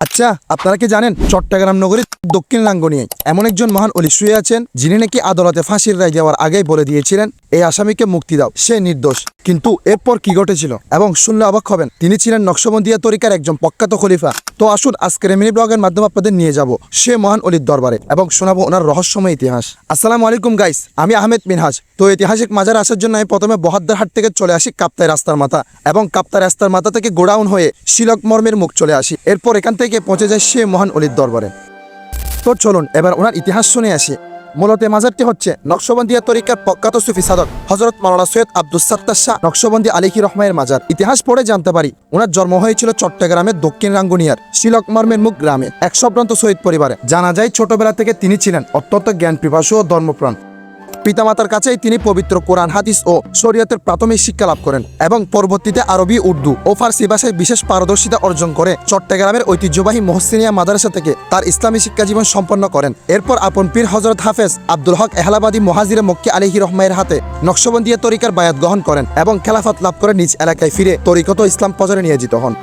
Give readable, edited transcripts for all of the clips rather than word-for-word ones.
আচ্ছা, আপনারা কি জানেন চট্টগ্রাম নগরীর দক্ষিণ লাঙ্গনিয়ায় এমন একজন মহান ওলি শুয়ে আছেন, যিনি নাকি আদালতে ফাঁসির রায় দেওয়ার আগেই বলে দিয়েছিলেন এই আসামিকে মুক্তি দাও, সে নির্দোষ। কিন্তু এরপর কি ঘটেছিল এবং শুনলে অবাক হবেন, তিনি ছিলেন নকশবন্দিয়া তরিকার একজন প্রখ্যাত খলিফা। তো আসুন আজকের মিনি ব্লগের মাধ্যমে আপনাদের নিয়ে যাব সে মহান ওলির দরবারে এবং শোনাবো ওনার রহস্যময় ইতিহাস। আসসালামু আলাইকুম গাইস, আমি আহমেদ মিনহাজ। তো ঐতিহাসিক মাজারে আসার জন্য আমি প্রথমে বহাদ্দারহাট থেকে চলে আসি কাপ্তাই রাস্তার মাথা, এবং কাপ্তাই রাস্তার মাথা থেকে গোডাউন হয়ে শিলক মর্মের মুখ চলে আসি। এরপর এখান থেকে পৌঁছে যায় সে মহান ওলির দরবারে। তো চলুন এবার ওনার ইতিহাস শুনে আসি। মূলত মাজারটি হচ্ছে নকশবন্দিয়া তরিকার প্রখ্যাত সুফি সাধক হযরত মাওলানা সৈয়দ আব্দুস সাত্তার শাহ নকশবন্দি আলাইহি রহমানের মাজার। ইতিহাস পড়ে জানতে পারি ওনার জন্ম হয়েছিল চট্টগ্রামের দক্ষিণ রাঙ্গুনিয়ার শিলক মর্মের মুখ গ্রামে এক সম্ভ্রান্ত শহীদ পরিবারে। জানা যায় ছোটবেলা থেকে তিনি ছিলেন অত্যন্ত জ্ঞান পিপাসু ও ধর্মপ্রাণ। পিতামাতার কাছেই তিনি পবিত্র কোরআন, হাদিস ও শরীয়তের প্রাথমিক শিক্ষা লাভ করেন এবং পরবর্তীতে আরবি, উর্দু ও ফার্সি ভাষায় বিশেষ পারদর্শিতা অর্জন করে চট্টগ্রামের ঐতিহ্যবাহী মহসিনিয়া মাদ্রাসা থেকে তার ইসলামী শিক্ষা জীবন সম্পন্ন করেন। এরপর আপন পীর হযরত হাফেজ আব্দুল হক এহলাবাদী মুহাজিরে মক্কি আলাইহি রহমানের হাতে নকশবন্দিয়া তরিকার বায়াত গ্রহণ করেন এবং খেলাফত লাভ করে নিজ এলাকায় ফিরে তরিকত ইসলাম প্রচারে নিয়োজিত হন।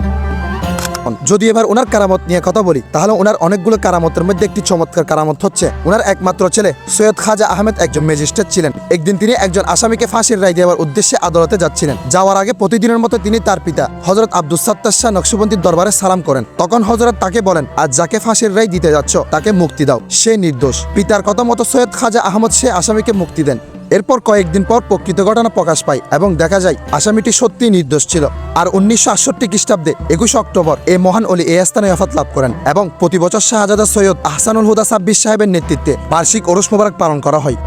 যদি এবার ওনার কারামত নিয়ে কথা বলি, তাহলে ওনার অনেকগুলো কারামতের মধ্যে একটি চমৎকার কারামত হচ্ছে ওনার একমাত্র ছেলে সৈয়দ খাজা আহমেদ একজন ম্যাজিস্ট্রেট ছিলেন। একদিন তিনি একজন আসামিকে ফাঁসির রায় দেওয়ার উদ্দেশ্যে আদালতে যাচ্ছিলেন। যাওয়ার আগে প্রতিদিনের মতো তিনি তার পিতা হযরত আব্দুস সাত্তার শাহ নকশবন্দির দরবারে সালাম করেন। তখন হযরত তাকে বলেন, আজ যাকে ফাঁসির রায় দিতে যাচ্ছ তাকে মুক্তি দাও, সে নির্দোষ। পিতার কথা মতো সৈয়দ খাজা আহমদ সে আসামিকে মুক্তি দেন। এরপর কয়েকদিন পর প্রকৃত ঘটনা প্রকাশ পায় এবং দেখা যায় আসামিটি সত্যিই নির্দোষ ছিল। আর 1968 খ্রিস্টাব্দে 21 অক্টোবর এই মহান ওলি এই স্থানে ওয়াফাত লাভ করেন এবং প্রতি বছর শাহজাদা সৈয়দ আহসানুল হুদা সাব্বির সাহেবের নেতৃত্বে বার্ষিক ওরস মোবারক পালন করা হয়।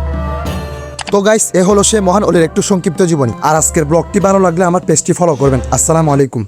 তো গাইস, এ হলো সে মহান ওলির একটু সংক্ষিপ্ত জীবনী। আর আজকের ব্লগটি ভালো লাগলে আমার পেজটি ফলো করবেন। আসসালামু আলাইকুম।